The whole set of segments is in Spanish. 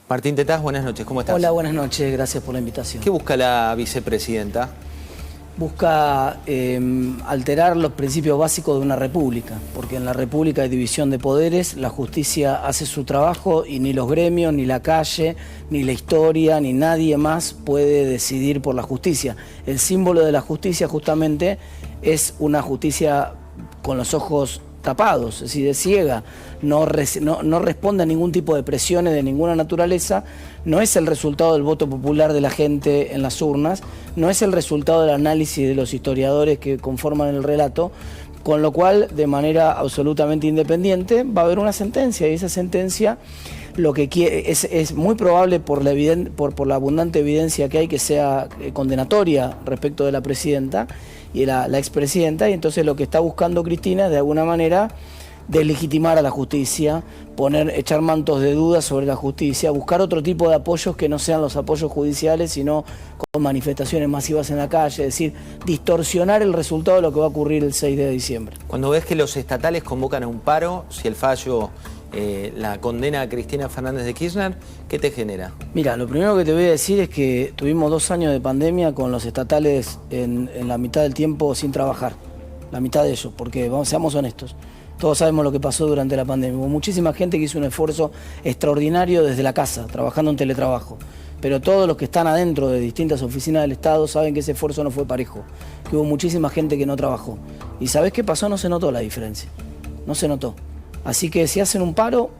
Martín Tetaz, buenas noches, ¿cómo estás? Hola, buenas noches, gracias por la invitación. ¿Qué busca la vicepresidenta? Busca alterar los principios básicos de una república, porque en la república hay división de poderes, la justicia hace su trabajo y ni los gremios, ni la calle, ni la historia, ni nadie más puede decidir por la justicia. El símbolo de la justicia justamente es una justicia con los ojos tapados, es decir, de ciega, no responde a ningún tipo de presiones de ninguna naturaleza, no es el resultado del voto popular de la gente en las urnas, no es el resultado del análisis de los historiadores que conforman el relato, con lo cual, de manera absolutamente independiente, va a haber una sentencia, y esa sentencia lo que quiere, es muy probable por la abundante evidencia que hay que sea condenatoria respecto de la presidenta y la expresidenta, y entonces lo que está buscando Cristina es de alguna manera deslegitimar a la justicia, echar mantos de dudas sobre la justicia, buscar otro tipo de apoyos que no sean los apoyos judiciales, sino con manifestaciones masivas en la calle, es decir, distorsionar el resultado de lo que va a ocurrir el 6 de diciembre. Cuando ves que los estatales convocan a un paro, si el fallo la condena a Cristina Fernández de Kirchner, ¿qué te genera? Mira, lo primero que te voy a decir es que tuvimos 2 años de pandemia con los estatales en la mitad del tiempo sin trabajar, la mitad de ellos, porque seamos honestos. Todos sabemos lo que pasó durante la pandemia. Hubo muchísima gente que hizo un esfuerzo extraordinario desde la casa, trabajando en teletrabajo. Pero todos los que están adentro de distintas oficinas del Estado saben que ese esfuerzo no fue parejo, que hubo muchísima gente que no trabajó. ¿Y sabés qué pasó? No se notó la diferencia. No se notó. Así que si hacen un paro,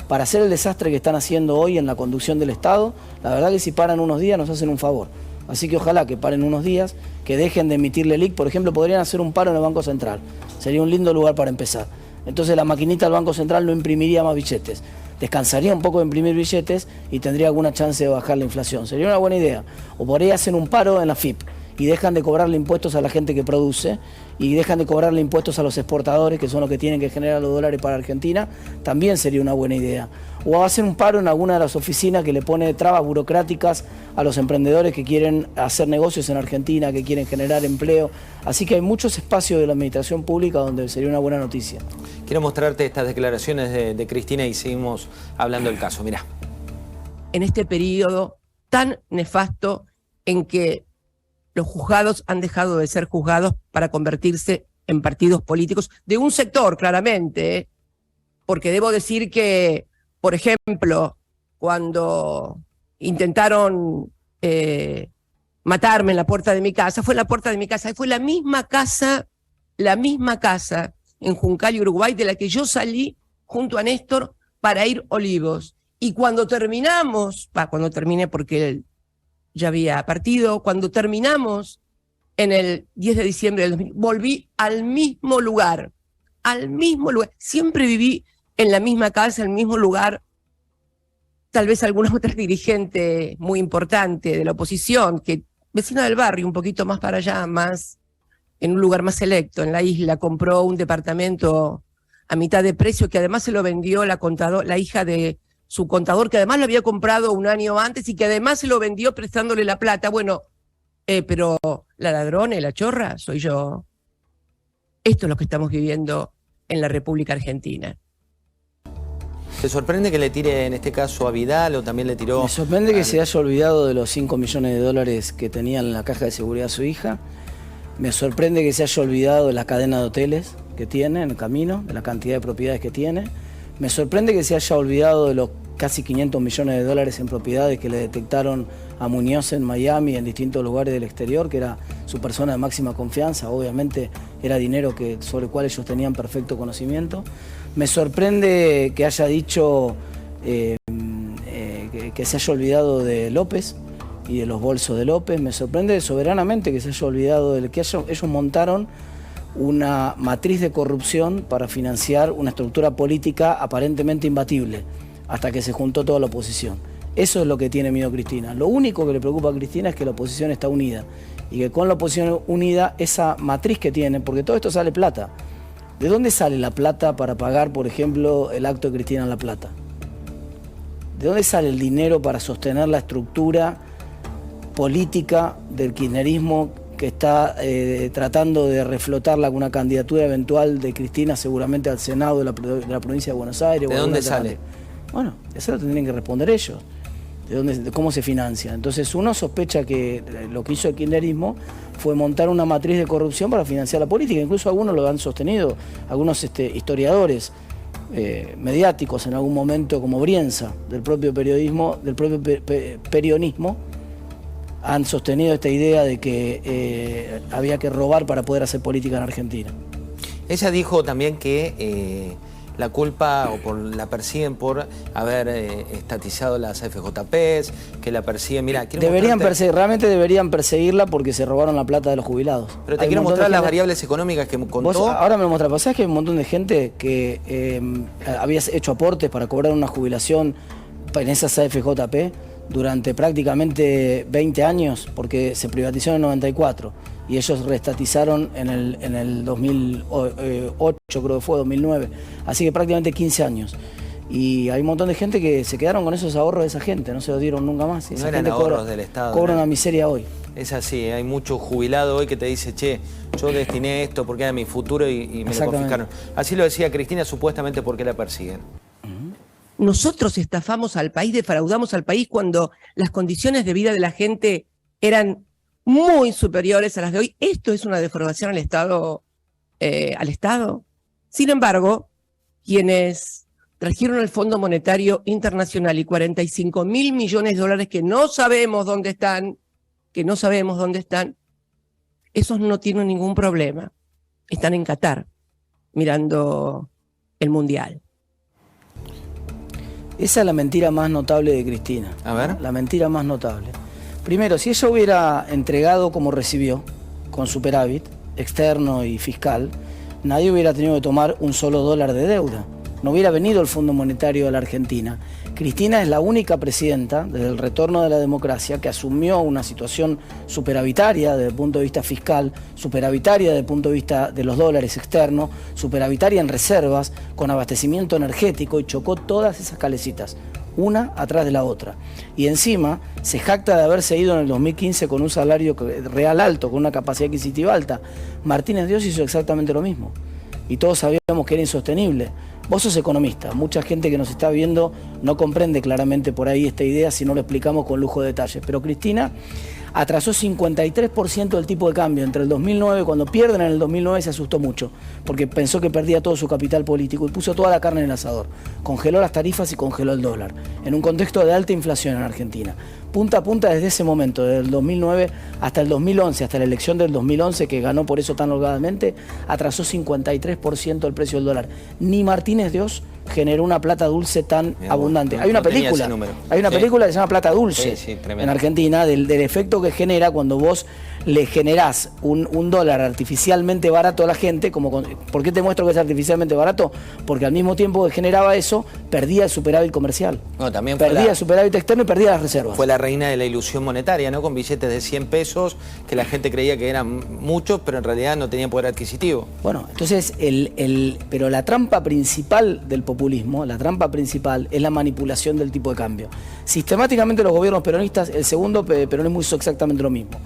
para hacer el desastre que están haciendo hoy en la conducción del Estado, la verdad que si paran unos días nos hacen un favor. Así que ojalá que paren unos días, que dejen de emitirle LIC. Por ejemplo, podrían hacer un paro en el Banco Central. Sería un lindo lugar para empezar. Entonces la maquinita del Banco Central no imprimiría más billetes. Descansaría un poco de imprimir billetes y tendría alguna chance de bajar la inflación. Sería una buena idea. O por ahí hacen un paro en la FIP y dejan de cobrarle impuestos a la gente que produce y dejan de cobrarle impuestos a los exportadores, que son los que tienen que generar los dólares para Argentina, también sería una buena idea. O hacen un paro en alguna de las oficinas que le pone trabas burocráticas a los emprendedores que quieren hacer negocios en Argentina, que quieren generar empleo. Así que hay muchos espacios de la administración pública donde sería una buena noticia. Quiero mostrarte estas declaraciones de Cristina y seguimos hablando del caso. Mirá. En este periodo tan nefasto en que los juzgados han dejado de ser juzgados para convertirse en partidos políticos de un sector, claramente, porque debo decir que, por ejemplo, cuando intentaron matarme en la puerta de mi casa, fue en la puerta de mi casa, y fue la misma casa en Juncal, Uruguay, de la que yo salí junto a Néstor para ir a Olivos. Y cuando terminé porque él ya había partido, cuando terminamos en el 10 de diciembre del 2000, volví al mismo lugar. Siempre viví en la misma casa, en el mismo lugar. Tal vez alguna otra dirigente muy importante de la oposición, que vecina del barrio, un poquito más para allá, más en un lugar más selecto, en la isla, compró un departamento a mitad de precio, que además se lo vendió la hija de su contador, que además lo había comprado un año antes y que además se lo vendió prestándole la plata. Bueno, pero la ladrona y la chorra soy yo. Esto es lo que estamos viviendo en la República Argentina. ¿Te sorprende que le tire en este caso a Vidal o también le tiró? Me sorprende que se haya olvidado de los 5 millones de dólares que tenía en la caja de seguridad su hija. Me sorprende que se haya olvidado de la cadena de hoteles que tiene en el camino, de la cantidad de propiedades que tiene. Me sorprende que se haya olvidado de los casi 500 millones de dólares en propiedades que le detectaron a Muñoz en Miami y en distintos lugares del exterior, que era su persona de máxima confianza. Obviamente era dinero sobre el cual ellos tenían perfecto conocimiento. Me sorprende que haya dicho que se haya olvidado de López y de los bolsos de López. Me sorprende soberanamente que se haya olvidado de que ellos montaron una matriz de corrupción para financiar una estructura política aparentemente imbatible, hasta que se juntó toda la oposición. Eso es lo que tiene miedo Cristina. Lo único que le preocupa a Cristina es que la oposición está unida, y que con la oposición unida, esa matriz que tiene, porque todo esto sale plata. ¿De dónde sale la plata para pagar, por ejemplo, el acto de Cristina en La Plata? ¿De dónde sale el dinero para sostener la estructura política del kirchnerismo que está tratando de reflotar una candidatura eventual de Cristina seguramente al Senado de la provincia de Buenos Aires? ¿De dónde sale? Bueno, eso lo tendrían que responder ellos. de cómo se financia. Entonces uno sospecha que lo que hizo el kirchnerismo fue montar una matriz de corrupción para financiar la política. Incluso algunos lo han sostenido, algunos historiadores mediáticos en algún momento, como Brienza, del propio periodismo, del propio peronismo, han sostenido esta idea de que había que robar para poder hacer política en Argentina. Ella dijo también que la culpa la persiguen por haber estatizado las FJPs, que la persiguen, mira, realmente deberían perseguirla porque se robaron la plata de los jubilados. Pero te quiero mostrar las variables económicas que contó. Vos ahora me lo mostrás, ¿sabés que hay un montón de gente que había hecho aportes para cobrar una jubilación en esas AFJP durante prácticamente 20 años, porque se privatizó en el 94 y ellos reestatizaron en el 2008, creo que fue, 2009, así que prácticamente 15 años. Y hay un montón de gente que se quedaron con esos ahorros de esa gente, no se los dieron nunca más. No eran ahorros del Estado. Cobra una miseria hoy. Es así, hay mucho jubilado hoy que te dice, che, yo destiné esto porque era mi futuro y me lo confiscaron. Así lo decía Cristina, supuestamente porque la persiguen. Nosotros estafamos al país, defraudamos al país cuando las condiciones de vida de la gente eran muy superiores a las de hoy. Esto es una defraudación al Estado. Sin embargo, quienes trajeron el Fondo Monetario Internacional y 45.000 millones de dólares que no sabemos dónde están, esos no tienen ningún problema. Están en Qatar, mirando el Mundial. Esa es la mentira más notable de Cristina. A ver. La mentira más notable. Primero, si ella hubiera entregado como recibió, con superávit externo y fiscal, nadie hubiera tenido que tomar un solo dólar de deuda. No hubiera venido el Fondo Monetario de la Argentina. Cristina es la única presidenta, desde el retorno de la democracia, que asumió una situación superavitaria desde el punto de vista fiscal, superavitaria desde el punto de vista de los dólares externos, superavitaria en reservas, con abastecimiento energético, y chocó todas esas calecitas, una atrás de la otra. Y encima se jacta de haberse ido en el 2015 con un salario real alto, con una capacidad adquisitiva alta. Martínez Dios hizo exactamente lo mismo. Y todos sabíamos que era insostenible. Vos sos economista, mucha gente que nos está viendo no comprende claramente por ahí esta idea si no lo explicamos con lujo de detalles. Pero Cristina atrasó 53% del tipo de cambio entre el 2009, cuando pierden en el 2009 se asustó mucho, porque pensó que perdía todo su capital político y puso toda la carne en el asador. Congeló las tarifas y congeló el dólar, en un contexto de alta inflación en Argentina. Punta a punta desde ese momento, desde el 2009 hasta el 2011, hasta la elección del 2011, que ganó por eso tan holgadamente, atrasó 53% el precio del dólar. Ni Martínez Dios generó una plata dulce tan abundante. Hay una película que se llama Plata Dulce en Argentina, del efecto que genera cuando vos le generás un dólar artificialmente barato a la gente. ¿Por qué te muestro que es artificialmente barato? Porque al mismo tiempo que generaba eso, perdía el superávit comercial. No, también perdía el superávit externo y perdía las reservas. Fue la reina de la ilusión monetaria, ¿no? Con billetes de 100 pesos, que la gente creía que eran muchos, pero en realidad no tenían poder adquisitivo. Bueno, entonces, pero la trampa principal del populismo, la trampa principal es la manipulación del tipo de cambio. Sistemáticamente los gobiernos peronistas, el segundo peronismo hizo exactamente lo mismo.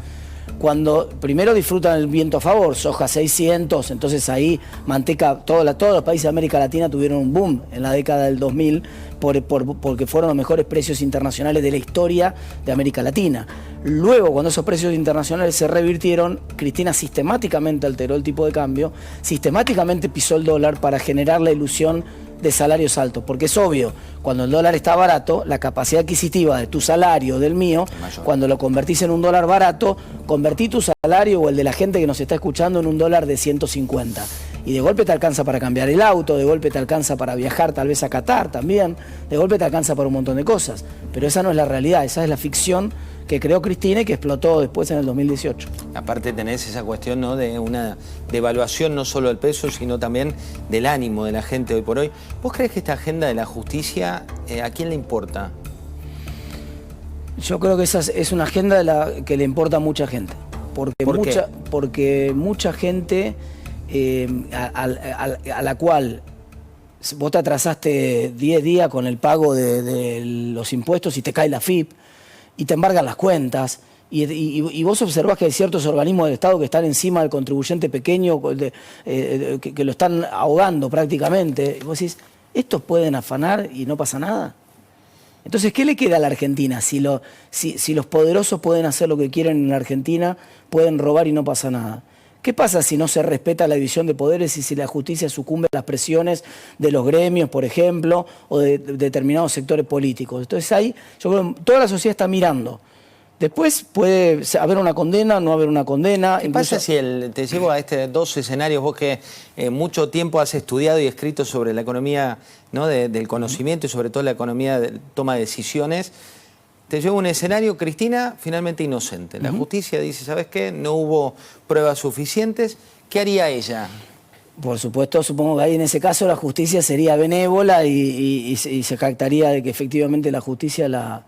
Cuando primero disfrutan el viento a favor, soja 600, entonces ahí manteca, todos los países de América Latina tuvieron un boom en la década del 2000 porque fueron los mejores precios internacionales de la historia de América Latina. Luego, cuando esos precios internacionales se revirtieron, Cristina sistemáticamente alteró el tipo de cambio, sistemáticamente pisó el dólar para generar la ilusión de salarios altos, porque es obvio, cuando el dólar está barato, la capacidad adquisitiva de tu salario, del mío, cuando lo convertís en un dólar barato, convertí tu salario o el de la gente que nos está escuchando en un dólar de 150. Y de golpe te alcanza para cambiar el auto, de golpe te alcanza para viajar tal vez a Qatar también, de golpe te alcanza para un montón de cosas. Pero esa no es la realidad, esa es la ficción que creó Cristina y que explotó después en el 2018. Aparte tenés esa cuestión, ¿no?, de una devaluación no solo del peso, sino también del ánimo de la gente hoy por hoy. ¿Vos crees que esta agenda de la justicia, a quién le importa? Yo creo que esa es una agenda que le importa a mucha gente. Porque mucha gente a la cual vos te atrasaste 10 días con el pago de los impuestos y te cae la FIP y te embargan las cuentas y vos observás que hay ciertos organismos del Estado que están encima del contribuyente pequeño, que lo están ahogando prácticamente. Y vos decís, ¿estos pueden afanar y no pasa nada? Entonces, ¿qué le queda a la Argentina? Si los poderosos pueden hacer lo que quieren en la Argentina, pueden robar y no pasa nada. ¿Qué pasa si no se respeta la división de poderes y si la justicia sucumbe a las presiones de los gremios, por ejemplo, o de determinados sectores políticos? Entonces ahí, yo creo que toda la sociedad está mirando. Después puede haber una condena, no haber una condena. ¿Qué pasa si te llevo a dos escenarios, vos que mucho tiempo has estudiado y escrito sobre la economía, ¿no? del conocimiento y sobre todo la economía de toma de decisiones? Te llevo un escenario, Cristina, finalmente inocente. La justicia dice, ¿sabes qué? No hubo pruebas suficientes. ¿Qué haría ella? Por supuesto, supongo que ahí en ese caso la justicia sería benévola y se jactaría de que efectivamente la justicia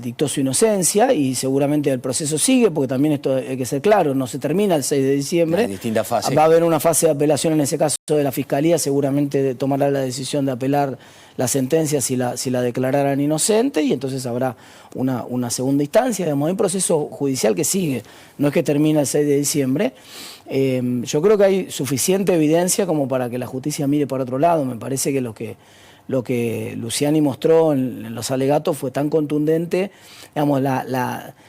dictó su inocencia y seguramente el proceso sigue, porque también esto hay que ser claro, no se termina el 6 de diciembre. Hay distintas fases. Va a haber una fase de apelación en ese caso de la Fiscalía, seguramente tomará la decisión de apelar la sentencia si la declararan inocente y entonces habrá una segunda instancia. Digamos, hay un proceso judicial que sigue, no es que termina el 6 de diciembre. Yo creo que hay suficiente evidencia como para que la justicia mire por otro lado. Me parece que lo que Luciani mostró en los alegatos fue tan contundente. Digamos,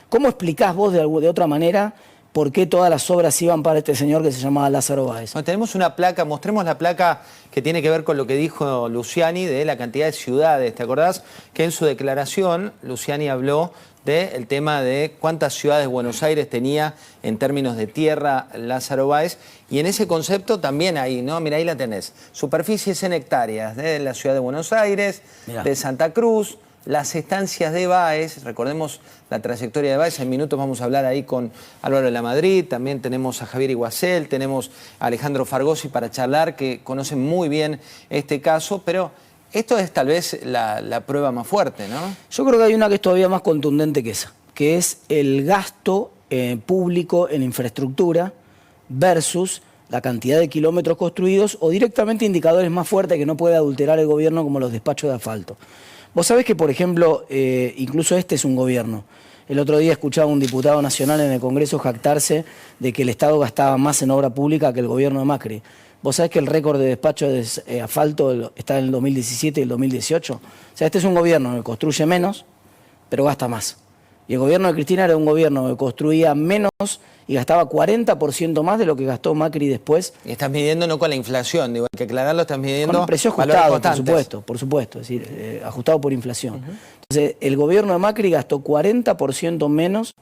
¿cómo explicás vos de otra manera por qué todas las obras iban para este señor que se llamaba Lázaro Báez? Bueno, tenemos una placa, mostremos la placa que tiene que ver con lo que dijo Luciani de la cantidad de ciudades. ¿Te acordás que en su declaración Luciani habló del tema de cuántas ciudades Buenos Aires tenía en términos de tierra Lázaro Báez? Y en ese concepto también hay, ¿no? Mira, ahí la tenés. Superficies en hectáreas de la ciudad de Buenos Aires, mirá, de Santa Cruz, las estancias de Báez, recordemos la trayectoria de Báez, en minutos vamos a hablar ahí con Álvaro de la Madrid, también tenemos a Javier Iguacel, tenemos a Alejandro Fargosi para charlar, que conocen muy bien este caso, pero esto es tal vez la prueba más fuerte, ¿no? Yo creo que hay una que es todavía más contundente que esa, que es el gasto público en infraestructura versus la cantidad de kilómetros construidos o directamente indicadores más fuertes que no puede adulterar el gobierno como los despachos de asfalto. Vos sabés que, por ejemplo, incluso este es un gobierno. El otro día escuchaba a un diputado nacional en el Congreso jactarse de que el Estado gastaba más en obra pública que el gobierno de Macri. Vos sabés que el récord de despacho de asfalto está en el 2017 y el 2018. O sea, este es un gobierno que construye menos, pero gasta más. Y el gobierno de Cristina era un gobierno que construía menos y gastaba 40% más de lo que gastó Macri después. Y estás midiendo no con la inflación, digo, hay que aclararlo, estás midiendo con el precio ajustado, por supuesto, es decir, ajustado por inflación. Entonces, el gobierno de Macri gastó 40% menos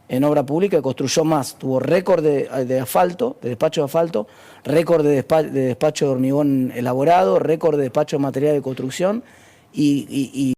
en obra pública, construyó más, tuvo récord de asfalto, de despacho de asfalto, récord de despacho de hormigón elaborado, récord de despacho de material de construcción y